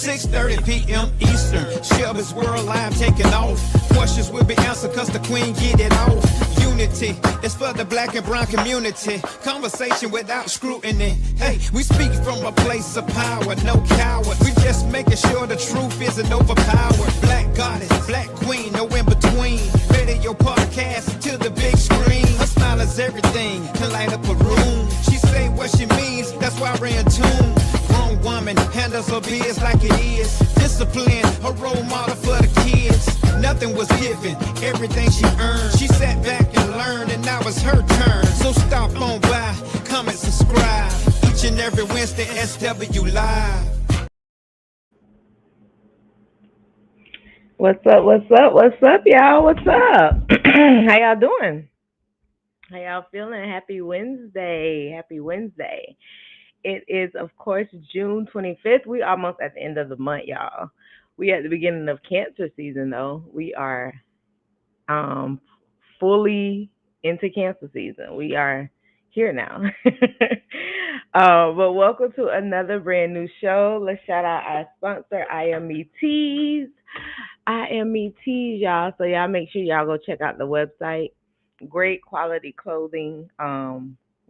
6:30 p.m. Eastern. Shelby's World Live taking off. Questions will be answered cause the queen get it off. Unity is for the black and brown community. Conversation without scrutiny. Hey, we speak from a place of power, no coward. We just making sure the truth isn't overpowered. Black goddess, black queen, no in between. Radio podcast to the big screen. Her smile is everything, can light up a room. She say what she means, that's why we're in tune. Grown woman handles her biz like it is. Discipline, her role model for the kids. Nothing was given, everything she earned. She sat back and learned, and now it's her turn. So stop on by, comment, subscribe. Each and every Wednesday, SW Live. What's up, y'all? What's up? How y'all doing? How y'all feeling? Happy Wednesday. It is, of course, June 25th. We almost at the end of the month, y'all. We at the beginning of Cancer season, though. We are fully into Cancer season. We are here now. But welcome to another brand new show. Let's shout out our sponsor, I Am Me Tees. I Am Me Tees, y'all. So y'all make sure y'all go check out the website. Great quality clothing.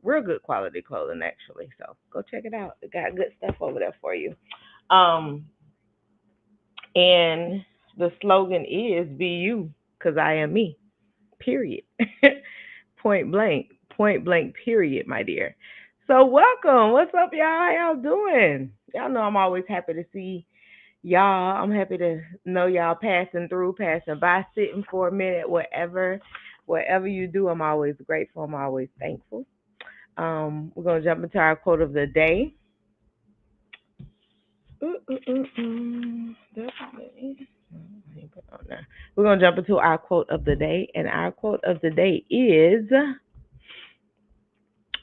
Real good quality clothing, actually. So go check it out. It got good stuff over there for you. And the slogan is "Be you, 'cause I am me." Period. Point blank. Period, my dear. So welcome. What's up, y'all? How y'all doing? Y'all know I'm always happy to see y'all. I'm happy to know y'all passing through, passing by, sitting for a minute, whatever you do. I'm always grateful. I'm always thankful. We're gonna jump into our quote of the day. We're gonna jump into our quote of the day, and our quote of the day is: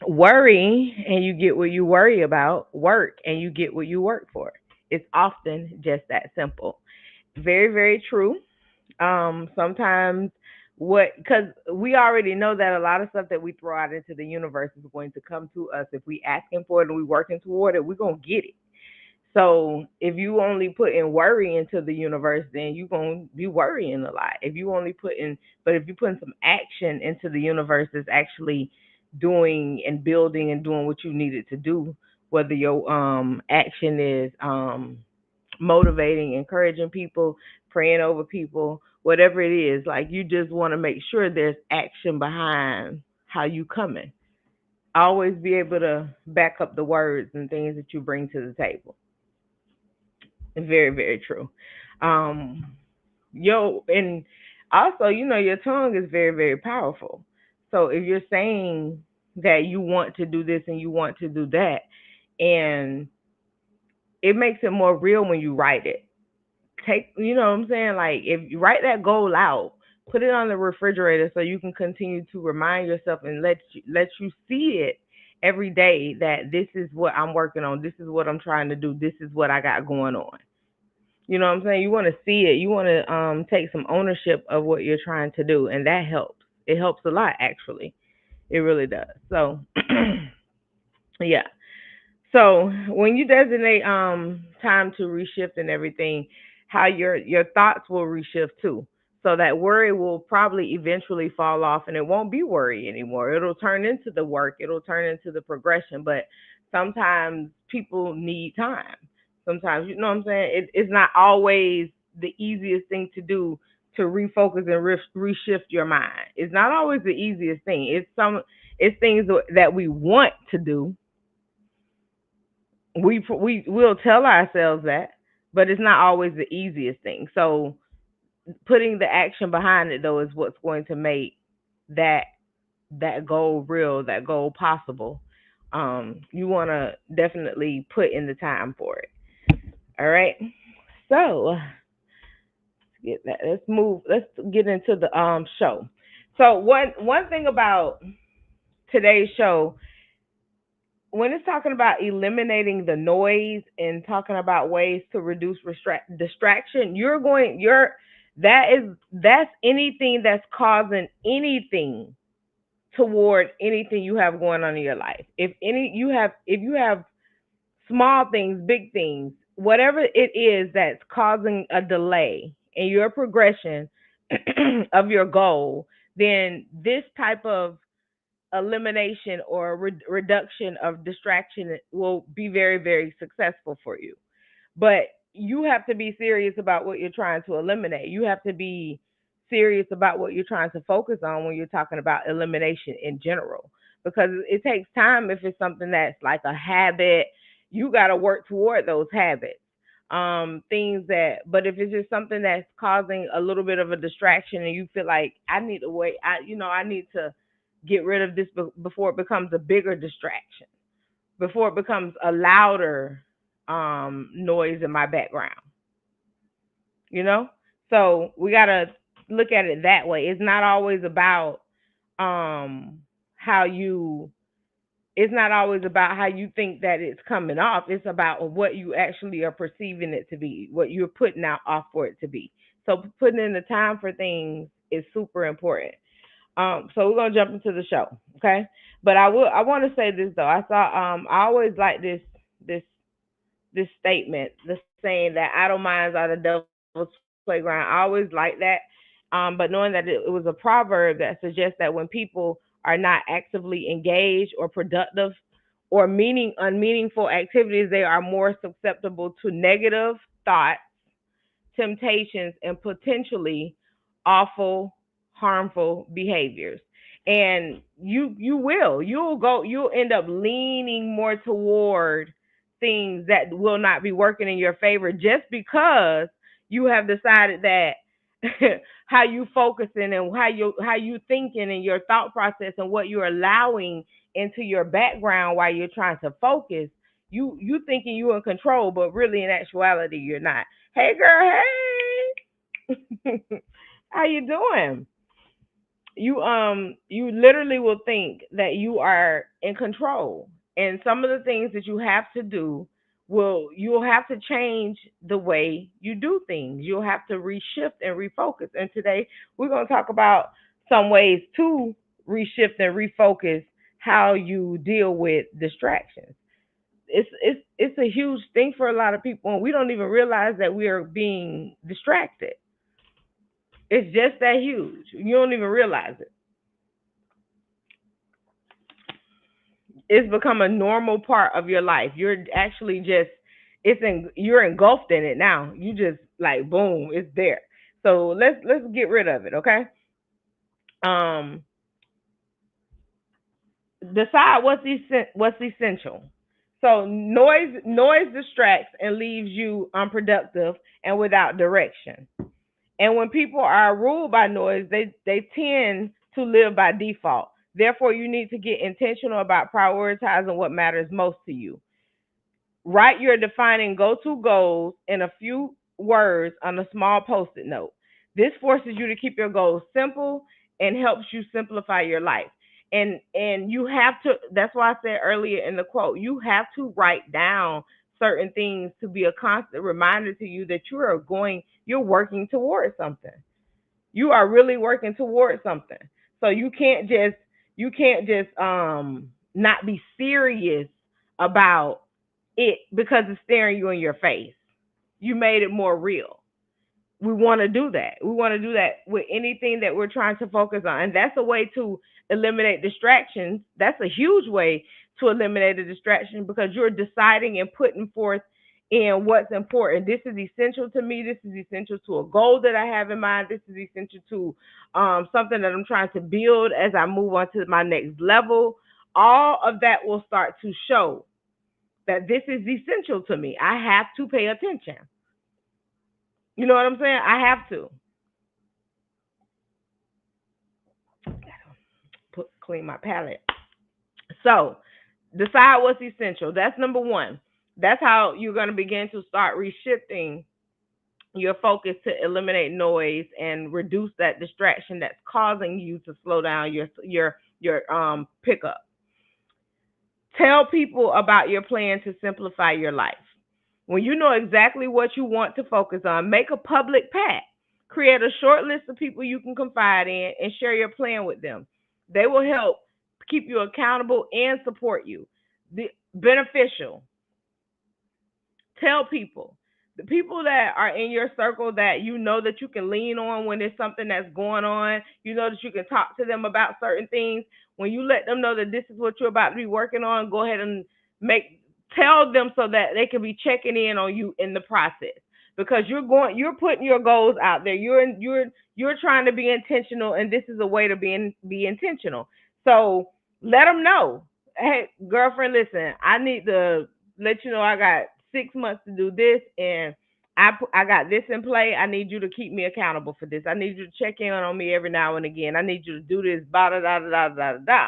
"Worry and you get what you worry about. Work and you get what you work for." It's often just that simple. Very, very true. Sometimes because we already know that a lot of stuff that we throw out into the universe is going to come to us. If we asking for it and we working toward it, we're gonna get it. So if you only put in worry into the universe, then you're gonna be worrying a lot. If you put some action into the universe, that's actually doing and building and doing what you needed to do, whether your action is motivating, encouraging people, praying over people, whatever it is, like you just want to make sure there's action behind how you coming. Always be able to back up the words and things that you bring to the table. Very, very true. And also, your tongue is very, very powerful. So if you're saying that you want to do this and you want to do that, and it makes it more real when you write it. You know what I'm saying? Like if you write that goal out, put it on the refrigerator so you can continue to remind yourself and let you see it every day that this is what I'm working on. This is what I'm trying to do. This is what I got going on. You know what I'm saying? You want to see it. You want to take some ownership of what you're trying to do, and that helps. It helps a lot, actually. It really does. So, yeah. So when you designate time to reshift and everything, how your thoughts will reshift too. So that worry will probably eventually fall off, and it won't be worry anymore. It'll turn into the work. It'll turn into the progression. But sometimes people need time. Sometimes, you know what I'm saying? It's not always the easiest thing to do to refocus and reshift your mind. It's not always the easiest thing. It's things that we want to do. We'll tell ourselves that, but it's not always the easiest thing. So putting the action behind it, though, is what's going to make that goal real, that goal possible. You want to definitely put in the time for it. All right. So let's get into the show. So one thing about today's show, when it's talking about eliminating the noise and talking about ways to reduce distraction, that's anything that's causing anything toward anything you have going on in your life. If you have small things, big things, whatever it is that's causing a delay in your progression of your goal, then this type of elimination or reduction of distraction will be very, very successful for you. But you have to be serious about what you're trying to eliminate. You have to be serious about what you're trying to focus on when you're talking about elimination in general. Because it takes time if it's something that's like a habit, you got to work toward those habits. Things that, but if it's just something that's causing a little bit of a distraction and you feel like I need to wait, I need to get rid of this before it becomes a bigger distraction, before it becomes a louder noise in my background, you know? So we got to look at it that way. It's not always about how you, it's not always about how you think that it's coming off. It's about what you actually are perceiving it to be, what you're putting out off for it to be. So putting in the time for things is super important. So we're gonna jump into the show, okay? But I want to say this though. I saw I always like this this statement, the saying that idle minds are the devil's playground. I always like that. But knowing that it was a proverb that suggests that when people are not actively engaged or productive or unmeaningful activities, they are more susceptible to negative thoughts, temptations, and potentially awful, harmful behaviors. And you'll end up leaning more toward things that will not be working in your favor just because you have decided that how you focusing and how you thinking and your thought process and what you're allowing into your background while you're trying to focus, you thinking you're in control, but really in actuality you're not. Hey girl, hey. How you doing? You literally will think that you are in control. And some of the things that you have to do you'll have to change the way you do things. You'll have to reshift and refocus. And today we're going to talk about some ways to reshift and refocus how you deal with distractions. It's a huge thing for a lot of people, and we don't even realize that we are being distracted. It's just that huge. You don't even realize it. It's become a normal part of your life. You're actually just you're engulfed in it now. You just like boom, it's there. So let's get rid of it, okay? Um, decide what's essential. So noise distracts and leaves you unproductive and without direction. And when people are ruled by noise, they tend to live by default. Therefore, you need to get intentional about prioritizing what matters most to you. Write your defining go to goals in a few words on a small post it note. This forces you to keep your goals simple and helps you simplify your life. And you have to, that's why I said earlier in the quote, you have to write down certain things to be a constant reminder to you that you're working towards something. You are really working towards something. So you can't just not be serious about it because it's staring you in your face. You made it more real. We want to do that. We want to do that with anything that we're trying to focus on. And that's a way to eliminate distractions. That's a huge way to eliminate a distraction because you're deciding and putting forth in what's important. This is essential to me. This is essential to a goal that I have in mind. This is essential to something that I'm trying to build as I move on to my next level. All of that will start to show that this is essential to me. I have to pay attention. You know what I'm saying? I have to clean my palate. So decide what's essential. That's number one. That's how you're going to begin to start reshifting your focus to eliminate noise and reduce that distraction that's causing you to slow down your pickup. Tell people about your plan to simplify your life. When you know exactly what you want to focus on, make a public pact. Create a short list of people you can confide in and share your plan with them. They will help keep you accountable and support you. The beneficial. Tell people. The people that are in your circle that you know that you can lean on when there's something that's going on, you know that you can talk to them about certain things. When you let them know that this is what you're about to be working on, go ahead and tell them so that they can be checking in on you in the process. Because you're putting your goals out there. You're trying to be intentional, and this is a way to be intentional. So let them know, hey, girlfriend, listen, I need to let you know I got 6 months to do this, and I got this in play. I need you to keep me accountable for this. I need you to check in on me every now and again. I need you to do this. Da da da da da da da.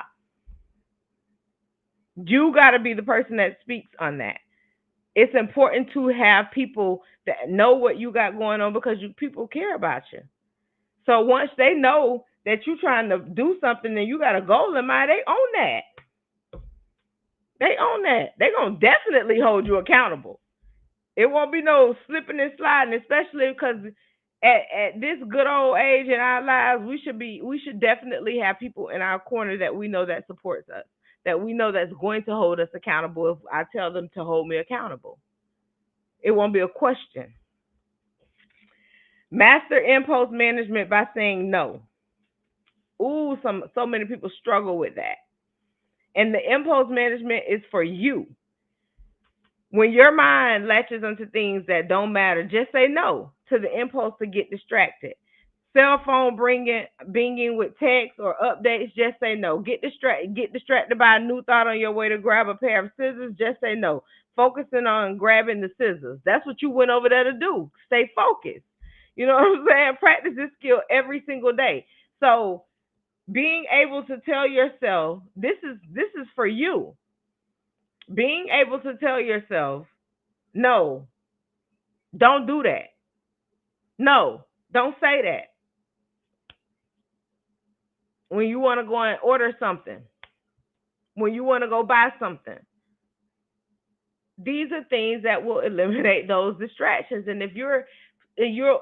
You got to be the person that speaks on that. It's important to have people that know what you got going on because people care about you. So once they know that you're trying to do something and you got a goal in mind, they own that. They own that. They're gonna definitely hold you accountable. It won't be no slipping and sliding, especially because at this good old age in our lives, we should definitely have people in our corner that we know that supports us, that we know that's going to hold us accountable if I tell them to hold me accountable. It won't be a question. Master impulse management by saying no. Ooh, so many people struggle with that. And the impulse management is for you. When your mind latches onto things that don't matter, just say no to the impulse to get distracted. Cell phone binging with texts or updates, just say no. Get distracted by a new thought on your way to grab a pair of scissors, just say no. Focusing on grabbing the scissors. That's what you went over there to do. Stay focused. You know what I'm saying? Practice this skill every single day. So being able to tell yourself, this is for you. Being able to tell yourself, no, don't do that. No, don't say that. When you want to go and order something, when you want to go buy something, these are things that will eliminate those distractions. And if you're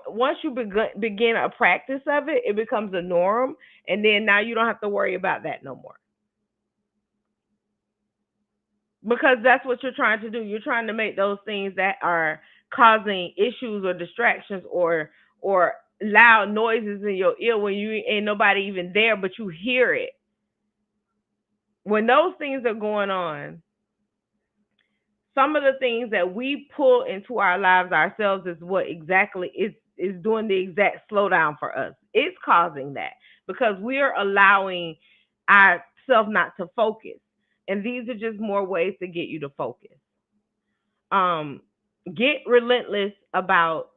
once you begin a practice of it, it becomes a norm, and then now you don't have to worry about that no more. Because that's what you're trying to do. You're trying to make those things that are causing issues or distractions or loud noises in your ear when you ain't nobody even there, but you hear it. When those things are going on, some of the things that we pull into our lives ourselves is what exactly is doing the exact slowdown for us. It's causing that because we are allowing ourselves not to focus. And these are just more ways to get you to focus. Um, get relentless about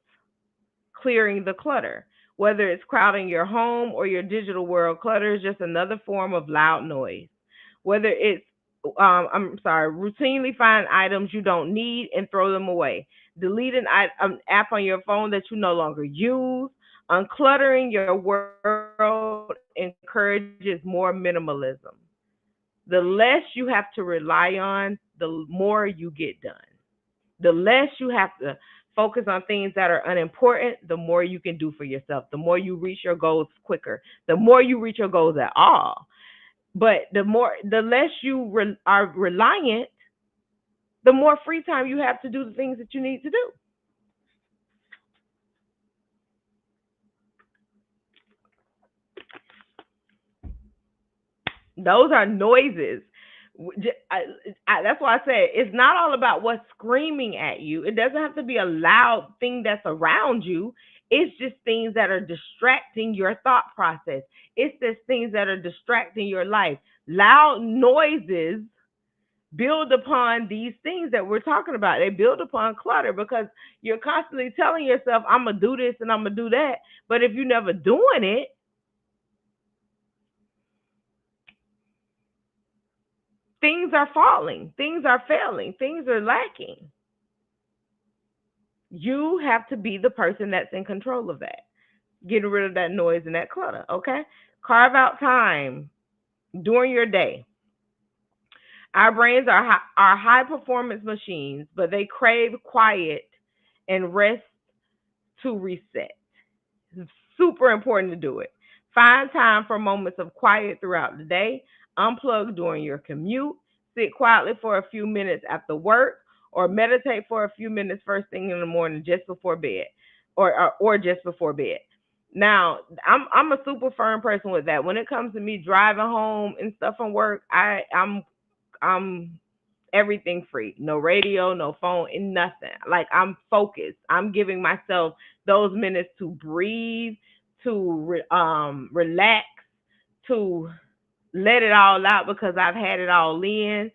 clearing the clutter. Whether it's crowding your home or your digital world, clutter is just another form of loud noise. Whether it's routinely find items you don't need and throw them away. Delete an app on your phone that you no longer use. Uncluttering your world encourages more minimalism. The less you have to rely on, the more you get done. The less you have to focus on things that are unimportant, the more you can do for yourself. The more you reach your goals quicker. The more you reach your goals at all. But the less you are reliant, the more free time you have to do the things that you need to do. Those are noises. That's why I say it's not all about what's screaming at you. It doesn't have to be a loud thing that's around you. It's just things that are distracting your thought process. It's just things that are distracting your life. Loud noises build upon these things that we're talking about. They build upon clutter because you're constantly telling yourself, I'm going to do this and I'm going to do that. But if you're never doing it, things are falling, things are failing, things are lacking. You have to be the person that's in control of that, getting rid of that noise and that clutter, okay? Carve out time during your day. Our brains are high performance machines, but they crave quiet and rest to reset. It's super important to do it. Find time for moments of quiet throughout the day. Unplug during your commute. Sit quietly for a few minutes after work or meditate for a few minutes first thing in the morning just before bed, or just before bed. Now, I'm a super firm person with that. When it comes to me driving home and stuff from work, I'm everything free. No radio, no phone, and nothing. Like, I'm focused. I'm giving myself those minutes to breathe, to relax, to let it all out because I've had it all in.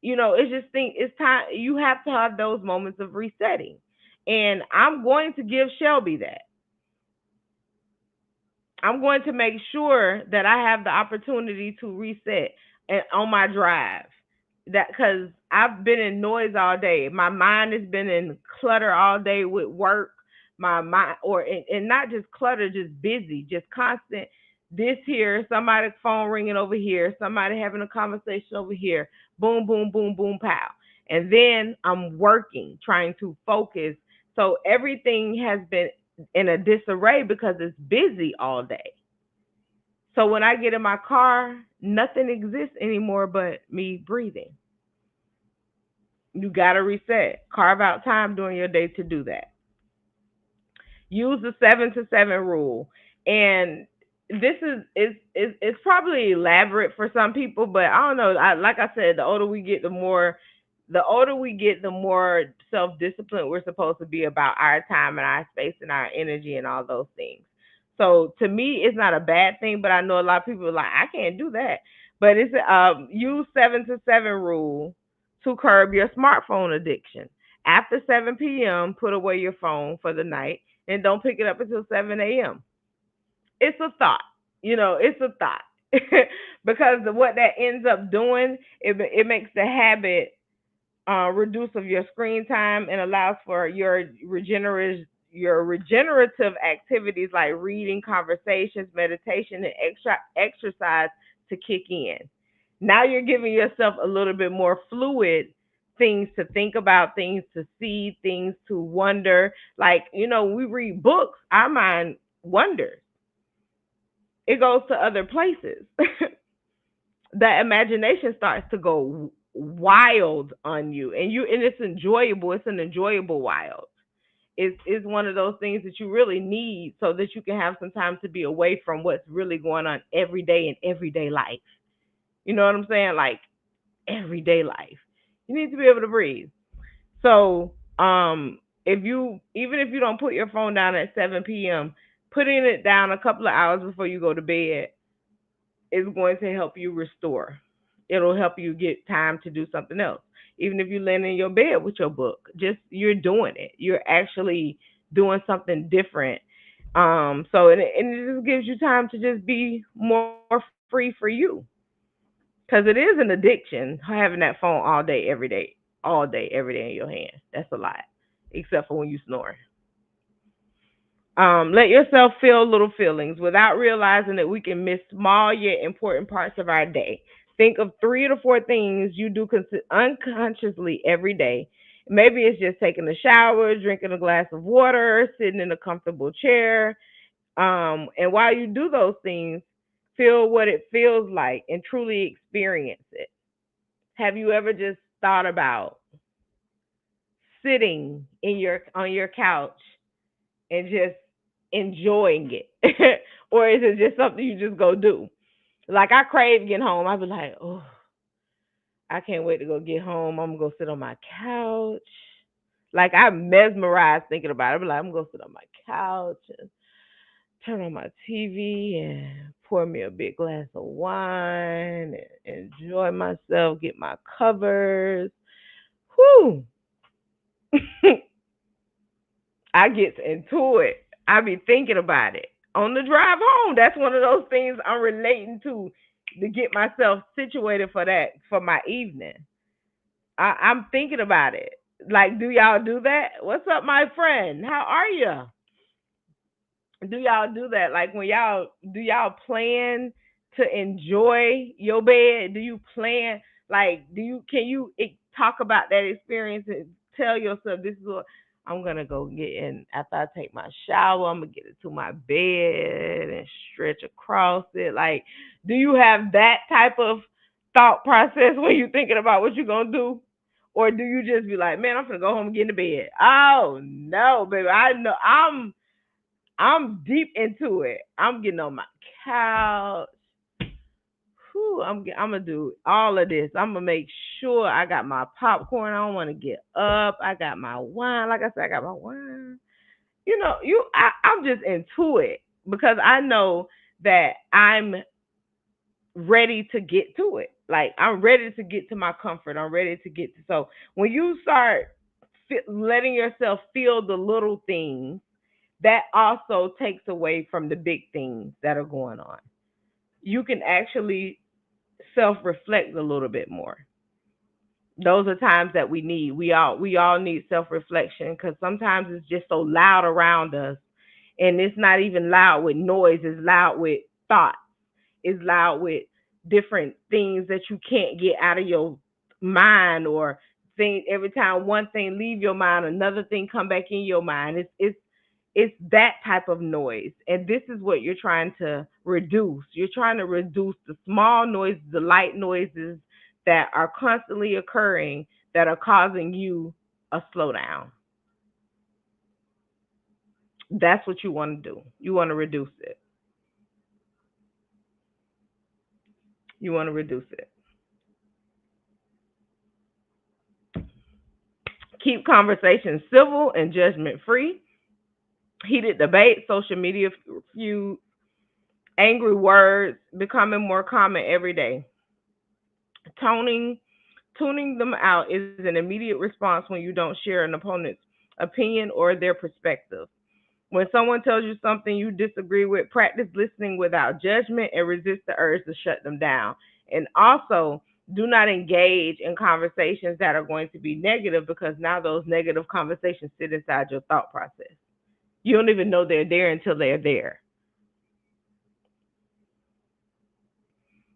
It's just think it's time. You have to have those moments of resetting, and I'm going to give Shelby that. I'm going to make sure that I have the opportunity to reset and on my drive. That because I've been in noise all day. My mind has been in clutter all day with work. My mind, and not just clutter, just busy, just constant. This here, somebody's phone ringing over here, somebody having a conversation over here. Boom, boom, boom, boom, pow. And then I'm working, trying to focus. So everything has been in a disarray because it's busy all day. So when I get in my car, nothing exists anymore but me breathing. You got to reset. Carve out time during your day to do that. Use the 7 to 7 rule. And this is probably elaborate for some people, but I don't know. Like I said, the older we get, the more self disciplined we're supposed to be about our time and our space and our energy and all those things. So to me, it's not a bad thing, but I know a lot of people are like, I can't do that. But it's use 7 to 7 rule to curb your smartphone addiction. After 7 p.m., put away your phone for the night and don't pick it up until 7 a.m. It's a thought. It's a thought. Because what that ends up doing, it makes the habit reduce of your screen time and allows for your regenerative activities like reading, conversations, meditation, and exercise to kick in. Now you're giving yourself a little bit more fluid things to think about, things to see, things to wonder. Like, we read books, our mind wonders. It goes to other places. The imagination starts to go wild on you, and it's enjoyable. It's an enjoyable wild. It's one of those things that you really need so that you can have some time to be away from what's really going on every day in everyday life. You know what I'm saying? Like, everyday life. You need to be able to breathe. So, if you don't put your phone down at 7 p.m., putting it down a couple of hours before you go to bed is going to help you restore. It'll help you get time to do something else. Even if you're laying in your bed with your book, just you're doing it. You're actually doing something different. And it just gives you time to just be more free for you, because it is an addiction having that phone all day, every day in your hand. That's a lot, except for when you snore. Let yourself feel little feelings without realizing that we can miss small yet important parts of our day. Think of 3 to 4 things you do unconsciously every day. Maybe it's just taking a shower, drinking a glass of water, sitting in a comfortable chair. And while you do those things, feel what it feels like and truly experience it. Have you ever just thought about sitting on your couch and just enjoying it? Or is it just something you just go do? Like, I crave getting home. I be like, oh, I can't wait to go get home. I'm gonna go sit on my couch. Like, I'm mesmerized thinking about it. I be like, I'm gonna sit on my couch and turn on my TV and pour me a big glass of wine and enjoy myself, get my covers. Whew. I get into it. I be thinking about it. On the drive home, that's one of those things I'm relating to get myself situated for that for my evening. I'm thinking about it. Like, do y'all do that? What's up, my friend? How are you? Do y'all do that? Like, when y'all plan to enjoy your bed? Do you plan, like, can you talk about that experience and tell yourself, this is what I'm gonna go get in after I take my shower? I'm gonna get into my bed and stretch across it. Like, do you have that type of thought process when you're thinking about what you're gonna do? Or do you just be like, man, I'm gonna go home and get into bed? Oh no, baby. I know I'm deep into it. I'm getting on my couch. Whew, I'm gonna do all of this. I'm gonna make sure I got my popcorn. I don't want to get up. I got my wine. Like I said, I got my wine. I'm just into it because I know that I'm ready to get to it. Like I'm ready to get to my comfort. I'm ready to get to. So when you start letting yourself feel the little things, that also takes away from the big things that are going on. You can actually self reflect a little bit more. Those are times that we all need self reflection because sometimes it's just so loud around us, and it's not even loud with noise. It's loud with thoughts. It's loud with different things that you can't get out of your mind, or thing every time one thing leave your mind, another thing come back in your mind. It's that type of noise. And this is what you're trying to reduce. You're trying to reduce the small noises, the light noises that are constantly occurring that are causing you a slowdown. That's what you want to do. You want to reduce it. You want to reduce it. Keep conversations civil and judgment free. Heated debate, social media feud, angry words becoming more common every day. Toning Tuning them out is an immediate response when you don't share an opponent's opinion or their perspective. When someone tells you something you disagree with, practice listening without judgment and resist the urge to shut them down. And also, do not engage in conversations that are going to be negative, because now those negative conversations sit inside your thought process. You don't even know they're there until they're there.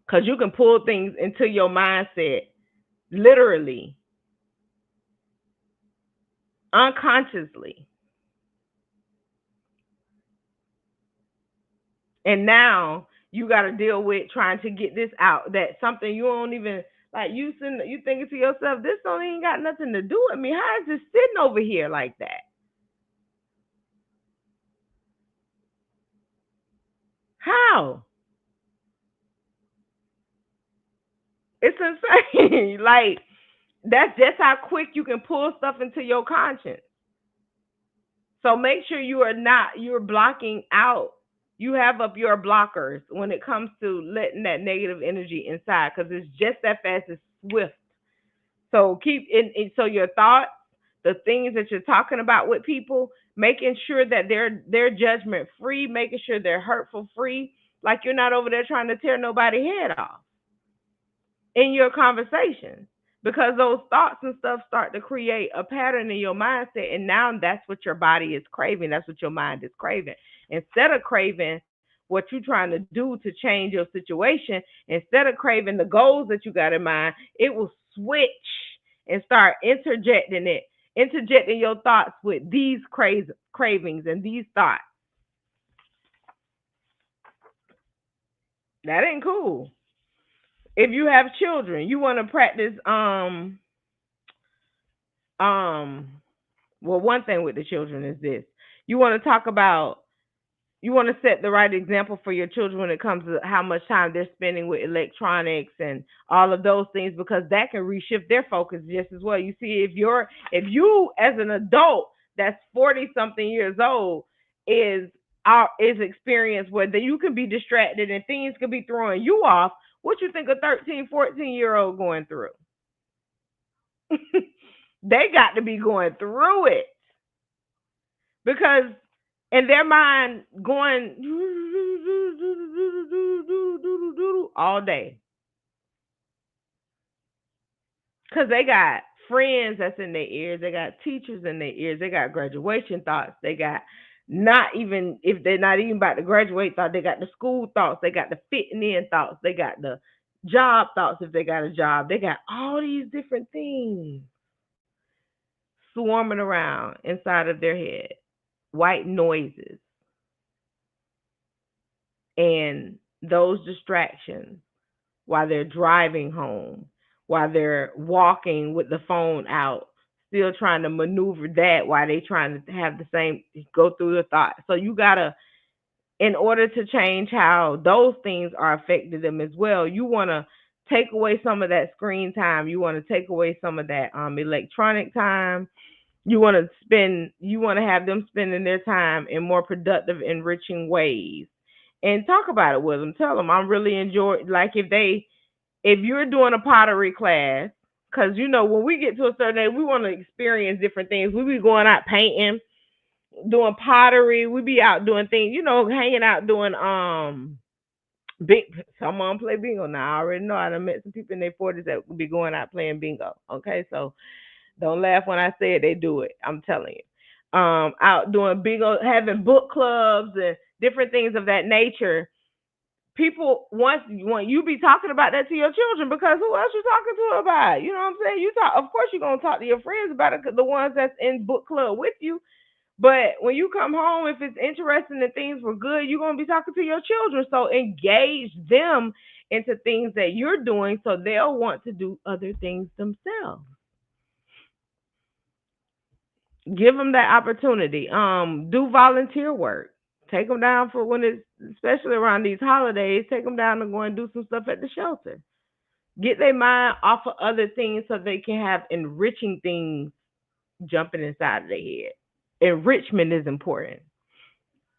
Because you can pull things into your mindset literally, unconsciously. And now you got to deal with trying to get this out. That something you don't even like. You thinking to yourself, this don't even got nothing to do with me. How is this sitting over here like that? How? It's insane. Like that's just how quick you can pull stuff into your conscience. So make sure you're blocking out. You have up your blockers when it comes to letting that negative energy inside, because it's just that fast. It's swift. So keep in so your thoughts, the things that you're talking about with people, making sure that they're judgment free, making sure they're hurtful free. Like you're not over there trying to tear nobody's head off in your conversation, because those thoughts and stuff start to create a pattern in your mindset, and now that's what your body is craving. That's what your mind is craving. Instead of craving what you're trying to do to change your situation, instead of craving the goals that you got in mind, it will switch and start interjecting your thoughts with these cravings and these thoughts. That ain't cool. If you have children, you want to practice um well, one thing with the children is this. You want to talk about you want to set the right example for your children when it comes to how much time they're spending with electronics and all of those things, because that can reshift their focus just as well. You see, if you as an adult that's 40 something years old is experienced where you can be distracted and things can be throwing you off, what you think a 13, 14-year-old going through? They got to be going through it, because in their mind going all day, because they got friends that's in their ears, they got teachers in their ears, they got graduation thoughts, they got, not even if they're not even about to graduate thought, they got the school thoughts, they got the fitting in thoughts, they got the job thoughts if they got a job, they got all these different things swarming around inside of their head, white noises, and those distractions while they're driving home, while they're walking with the phone out, still trying to maneuver that while they trying to have the same go through the thought. So you gotta, in order to change how those things are affecting them as well, you want to take away some of that screen time. You want to take away some of that electronic time. You want to have them spending their time in more productive, enriching ways. And talk about it with them. Tell them I'm really enjoying. Like if you're doing a pottery class, because when we get to a certain age, we want to experience different things. We be going out painting, doing pottery. We be out doing things, hanging out doing big. Someone play bingo now. I already know. I done met some people in their 40s that will be going out playing bingo. Okay, so don't laugh when I say it. They do it. I'm telling you. Out doing bingo, having book clubs and different things of that nature. People want you be talking about that to your children, because who else you talking to about it? You know what I'm saying? You talk, of course, you're gonna talk to your friends about it, the ones that's in book club with you. But when you come home, if it's interesting and things were good, you're gonna be talking to your children. So engage them into things that you're doing, so they'll want to do other things themselves. Give them that opportunity. Do volunteer work. Take them down for when it's, especially around these holidays. Take them down and go and do some stuff at the shelter. Get their mind off of other things so they can have enriching things jumping inside of their head. Enrichment is important.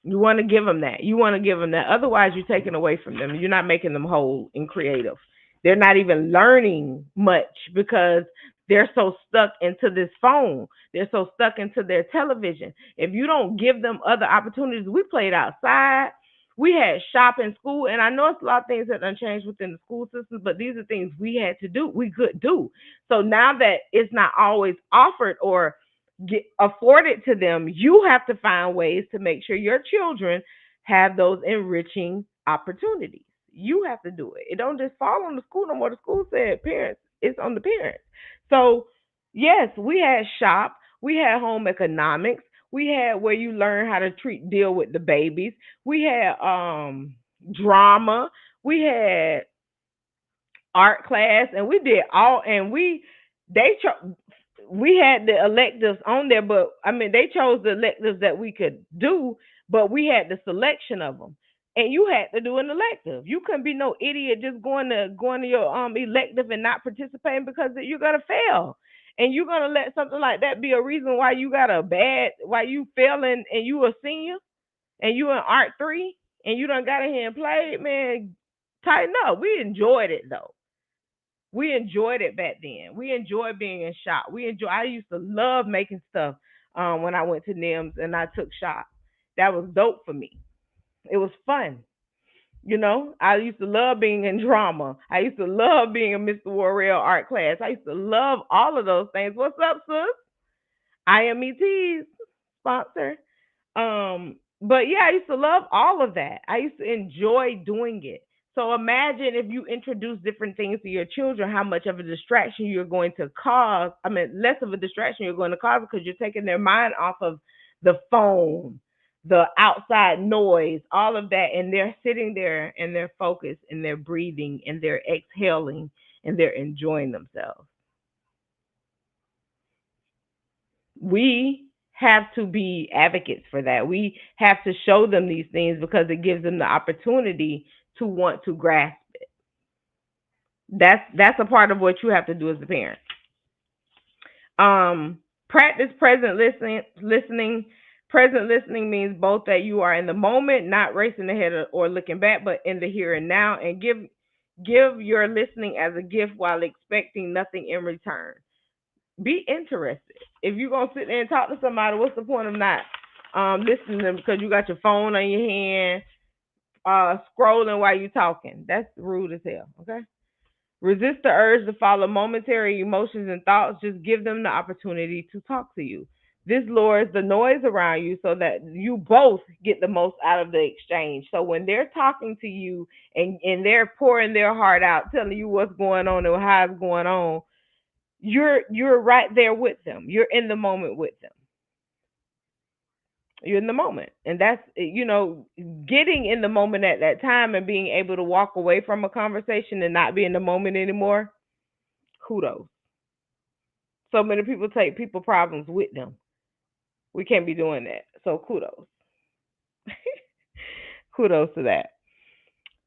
You want to give them that. You want to give them that. Otherwise, you're taking away from them. You're not making them whole and creative. They're not even learning much because they're so stuck into this phone. They're so stuck into their television. If you don't give them other opportunities, we played outside. We had shop in school, and I know it's a lot of things that done changed within the school systems, but these are things we had to do. We could do. So now that it's not always offered or get afforded to them, you have to find ways to make sure your children have those enriching opportunities. You have to do it. It don't just fall on the school no more. The school said parents, it's on the parents. So yes, we had shop, we had home economics, we had where you learn how to deal with the babies, we had drama, we had art class, and we did all, and they we had the electives on there, but I mean they chose the electives that we could do, but we had the selection of them, and you had to do an elective. You couldn't be no idiot just going to your elective and not participating, because you're gonna fail, and you're gonna let something like that be a reason why you got a bad, why you failing, and you a senior, and you in art 3, and you done got in here and played. Man, tighten up. We enjoyed it though. We enjoyed it back then. We enjoyed being in shop. I used to love making stuff when I went to NIMS and I took shop. That was dope for me. It was fun. I used to love being in drama. I used to love being in Mr. Warrell art class. I used to love all of those things. What's up, sis? IMET's sponsor. But yeah, I used to love all of that. I used to enjoy doing it. So imagine if you introduce different things to your children, how much of a distraction you're going to cause. I mean, less of a distraction you're going to cause, because you're taking their mind off of the phone, the outside noise, all of that, and they're sitting there and they're focused and they're breathing and they're exhaling and they're enjoying themselves. We have to be advocates for that. We have to show them these things because it gives them the opportunity to want to grasp it. That's a part of what you have to do as a parent. Practice present listening. Present listening means both that you are in the moment, not racing ahead or looking back, but in the here and now, and give your listening as a gift while expecting nothing in return. Be interested. If you're gonna sit there and talk to somebody, what's the point of not listening to them because you got your phone on your hand, scrolling while you're talking? That's rude as hell. Okay. Resist the urge to follow momentary emotions and thoughts. Just give them the opportunity to talk to you. This lowers the noise around you so that you both get the most out of the exchange. So when they're talking to you and they're pouring their heart out, telling you what's going on and how it's going on, you're right there with them. You're in the moment with them. You're in the moment. And that's, getting in the moment at that time and being able to walk away from a conversation and not be in the moment anymore. Kudos. So many people take people problems with them. We can't be doing that. So kudos. Kudos to that.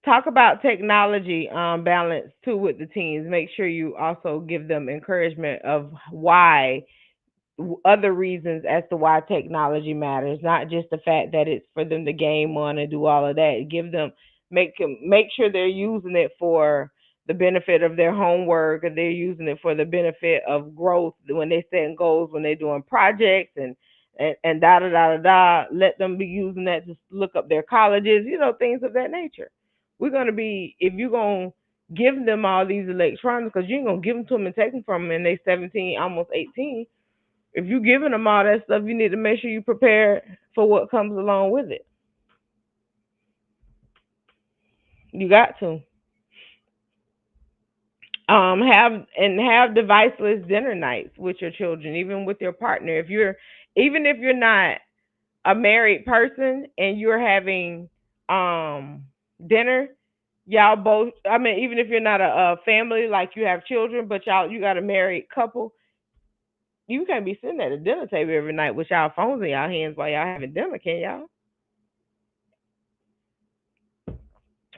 Talk about technology balance too with the teens. Make sure you also give them encouragement of why, other reasons as to why technology matters, not just the fact that it's for them to game on and do all of that. Give them, make sure they're using it for the benefit of their homework, or they're using it for the benefit of growth when they set goals, when they're doing projects, and da da da da da. Let them be using that to look up their colleges, things of that nature. We're gonna be, if you're gonna give them all these electronics, because you ain't gonna give them to them and take them from them, and they 17, almost 18. If you're giving them all that stuff, you need to make sure you prepare for what comes along with it. You got to have deviceless dinner nights with your children, even with your partner. Even if you're not a married person and you're having dinner, y'all both. I mean, even if you're not a family, like you have children, but you got a married couple, you can't be sitting at the dinner table every night with y'all phones in y'all hands while y'all having dinner, can y'all?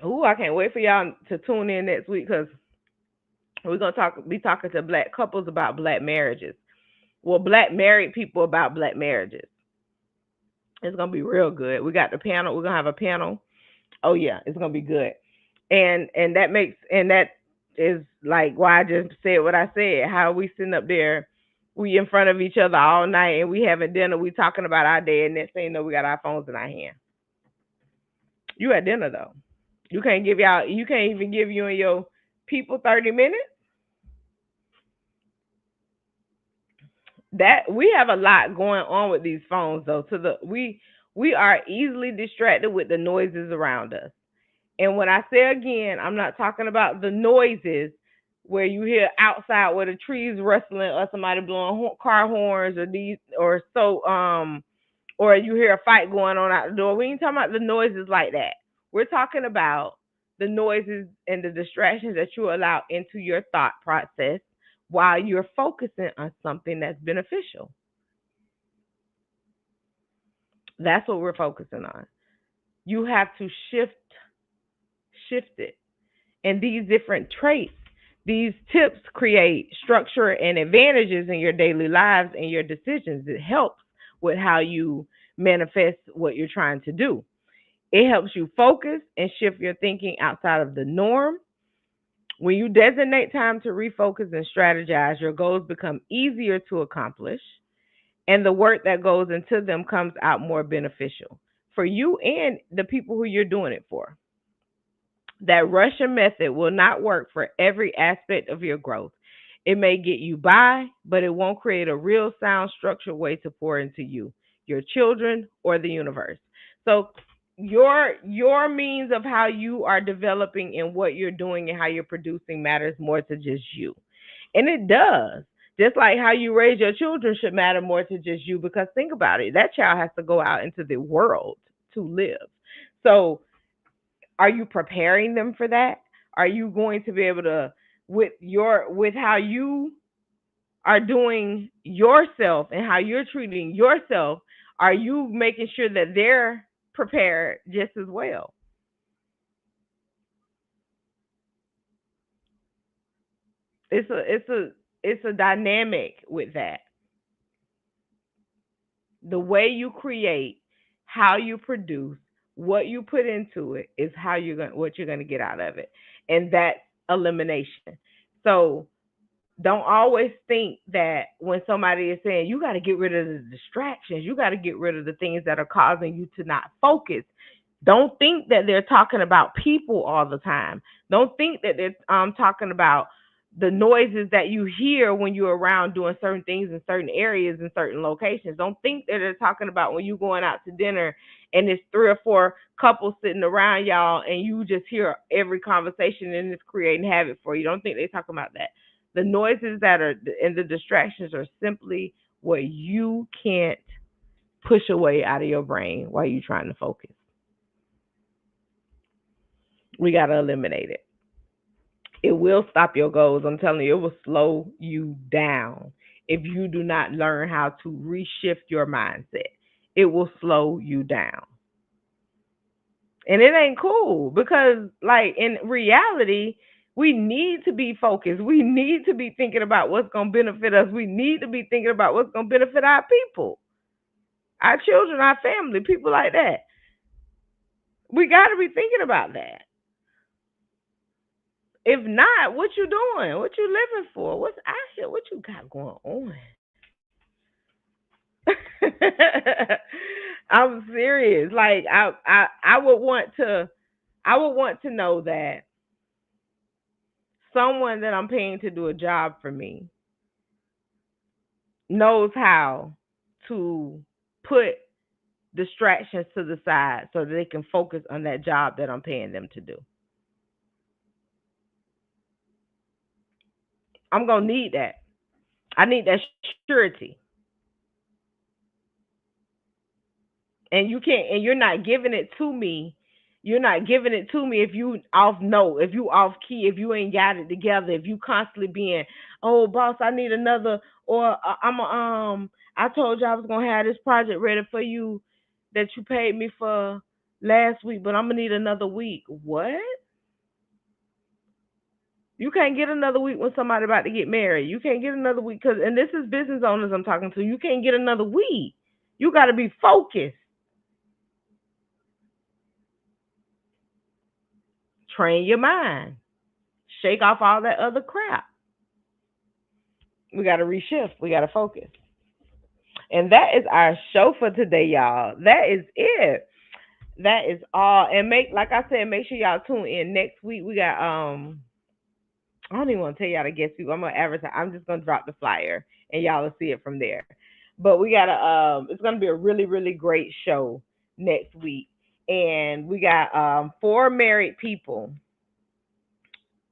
Ooh, I can't wait for y'all to tune in next week, because we're gonna be talking to black couples about black marriages. Well, black married people about black marriages. It's gonna be real good. We got the panel. We're gonna have a panel. Oh yeah, it's gonna be good. And that is like why I just said what I said. How we sitting up there, we in front of each other all night, and we having dinner. We talking about our day, and next thing you know, we got our phones in our hand. You at dinner though. You can't give y'all. You can't even give you and your people 30 minutes. That we have a lot going on with these phones though. We are easily distracted with the noises around us. And when I say again, I'm not talking about the noises where you hear outside where the trees rustling or somebody blowing car horns or you hear a fight going on out the door. We ain't talking about the noises like that. We're talking about the noises and the distractions that you allow into your thought process while you're focusing on something that's beneficial. That's what we're focusing on. You have to shift it. And these different traits, these tips create structure and advantages in your daily lives and your decisions. It helps with how you manifest what you're trying to do. It helps you focus and shift your thinking outside of the norm. When you designate time to refocus and strategize, your goals become easier to accomplish, and the work that goes into them comes out more beneficial for you and the people who you're doing it for. That Russian method will not work for every aspect of your growth. It may get you by, but it won't create a real sound structured way to pour into you, your children, or the universe. So your means of how you are developing and what you're doing and how you're producing matters more to just you. And it does. Just like how you raise your children should matter more to just you, because think about it. That child has to go out into the world to live. So are you preparing them for that? Are you going to be able to, with how you are doing yourself and how you're treating yourself, are you making sure that they're prepared just as well? It's a dynamic with that. The way you create, how you produce, what you put into it is how what you're gonna get out of it, and that's elimination. So don't always think that when somebody is saying you got to get rid of the distractions, you got to get rid of the things that are causing you to not focus. Don't think that they're talking about people all the time. Don't think that they're talking about the noises that you hear when you're around doing certain things in certain areas in certain locations. Don't think that they're talking about when you're going out to dinner and it's three or four couples sitting around y'all and you just hear every conversation and it's creating havoc for you. Don't think they're talking about that. The noises that are and the distractions are simply what you can't push away out of your brain while you're trying to focus. We got to eliminate it. It will stop your goals. I'm telling you, it will slow you down if you do not learn how to reshift your mindset. It will slow you down. And it ain't cool because, like, in reality, we need to be focused. We need to be thinking about what's going to benefit us. We need to be thinking about what's going to benefit our people, our children, our family, people like that. We got to be thinking about that. If not, what you doing? What you living for? What's out here? What you got going on? I'm serious. Like I would want to know that someone that I'm paying to do a job for me knows how to put distractions to the side so that they can focus on that job that I'm paying them to do. I'm gonna need that. I need that surety. And you can't, and you're not giving it to me. You're not giving it to me if you off note, if you off key, if you ain't got it together, if you constantly being, oh boss, I need another, or I told you I was gonna have this project ready for you that you paid me for last week, but I'm gonna need another week. What? You can't get another week when somebody about to get married. You can't get another week because, and this is business owners I'm talking to. You can't get another week. You got to be focused. Train your mind. Shake off all that other crap. We got to reshift. We got to focus. And that is our show for today, y'all. That is it. That is all. And like I said, make sure y'all tune in next week. We got I don't even want to tell y'all the guest people. I'm gonna advertise. I'm just gonna drop the flyer and y'all will see it from there. But we got it's gonna be a really, really great show next week. And we got four married people,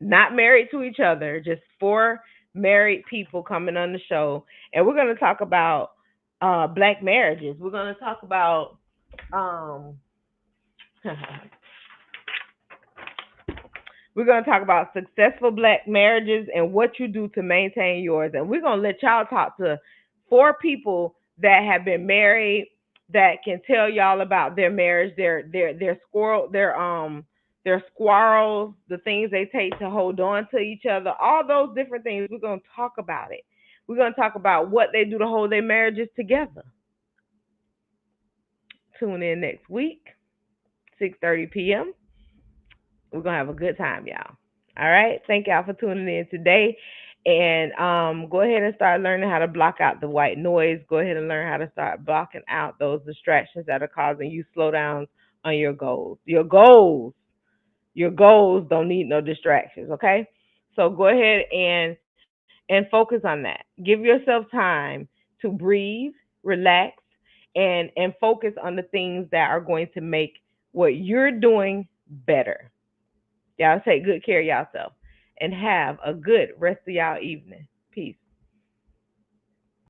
not married to each other, just four married people coming on the show. And we're gonna talk about black marriages. We're gonna talk about um we're going to talk about successful black marriages and what you do to maintain yours. And we're going to let y'all talk to four people that have been married that can tell y'all about their marriage, their squirrels, the things they take to hold on to each other, all those different things. We're going to talk about it. We're going to talk about what they do to hold their marriages together. Tune in next week, 6:30 p.m. We're gonna have a good time, y'all. All right. Thank y'all for tuning in today. And go ahead and start learning how to block out the white noise. Go ahead and learn how to start blocking out those distractions that are causing you slowdowns on your goals. Your goals don't need no distractions, okay? So go ahead and focus on that. Give yourself time to breathe, relax, and focus on the things that are going to make what you're doing better. Y'all take good care of yourself and have a good rest of y'all evening. Peace.